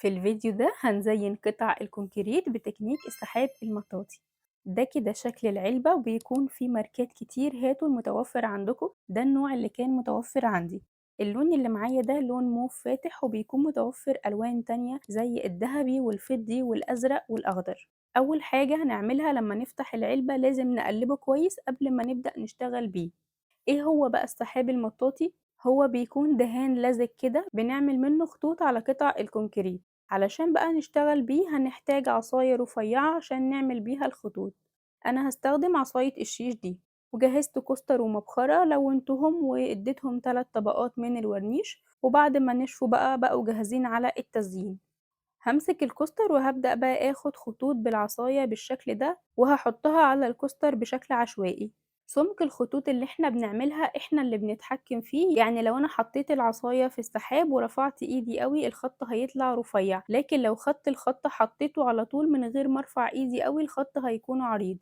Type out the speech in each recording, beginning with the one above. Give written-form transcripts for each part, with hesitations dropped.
في الفيديو ده هنزين قطع الكونكريت بتكنيك السحاب المطاطي. ده كده شكل العلبة وبيكون فيه ماركات كتير. هاتوا المتوفر عندكم. ده النوع اللي كان متوفر عندي. اللون اللي معايا ده لون موف فاتح، وبيكون متوفر ألوان تانية زي الذهبي والفضي والأزرق والأخضر. أول حاجة هنعملها لما نفتح العلبة لازم نقلبه كويس قبل ما نبدأ نشتغل بيه. إيه هو بقى السحاب المطاطي؟ هو بيكون دهان لزج كده بنعمل منه خطوط على قطع الكونكريت. علشان بقى نشتغل بيه هنحتاج عصاية رفيعة عشان نعمل بيها الخطوط. أنا هستخدم عصاية الشيش دي. وجهزت كوستر ومبخرة لونتهم واديتهم 3 طبقات من الورنيش، وبعد ما نشفوا بقوا جاهزين على التزيين. همسك الكوستر وهبدأ بقى اخد خطوط بالعصاية بالشكل ده وهحطها على الكوستر بشكل عشوائي. سمك الخطوط اللي احنا بنعملها احنا اللي بنتحكم فيه، يعني لو انا حطيت العصاية في السحاب ورفعت ايدي قوي الخط هيطلع رفيع، لكن لو خدت الخط حطيته على طول من غير ما ارفع ايدي قوي الخط هيكون عريض.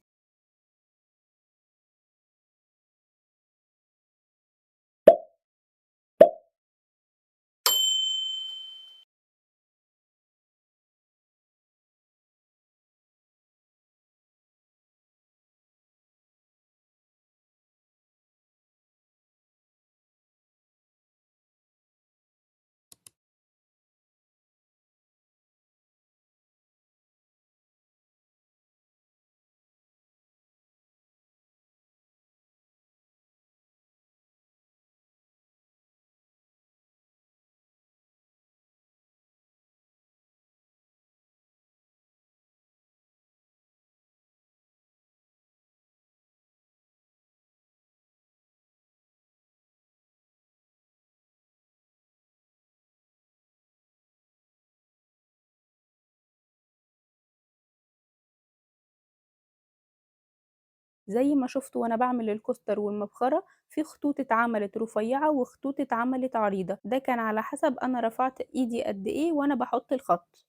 زي ما شفتوا وانا بعمل الكوستر والمبخرة، في خطوط اتعملت رفيعة وخطوط اتعملت عريضة، ده كان على حسب انا رفعت ايدي قد ايه وانا بحط الخط.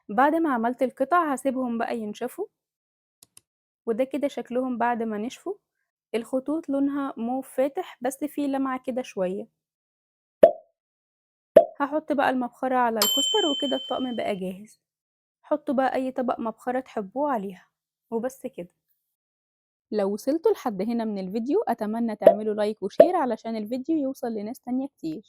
بعد ما عملت القطع هاسيبهم بقى ينشفوا، وده كده شكلهم بعد ما نشفوا. الخطوط لونها موف فاتح بس فيه لمعة كده شوية. هحط بقى المبخرة على الكوستر وكده الطقم بقى جاهز. حطوا بقى أي طبق مبخرة تحبوه عليها، وبس كده. لو وصلتوا لحد هنا من الفيديو أتمنى تعملوا لايك وشير علشان الفيديو يوصل لناس تانية كتير.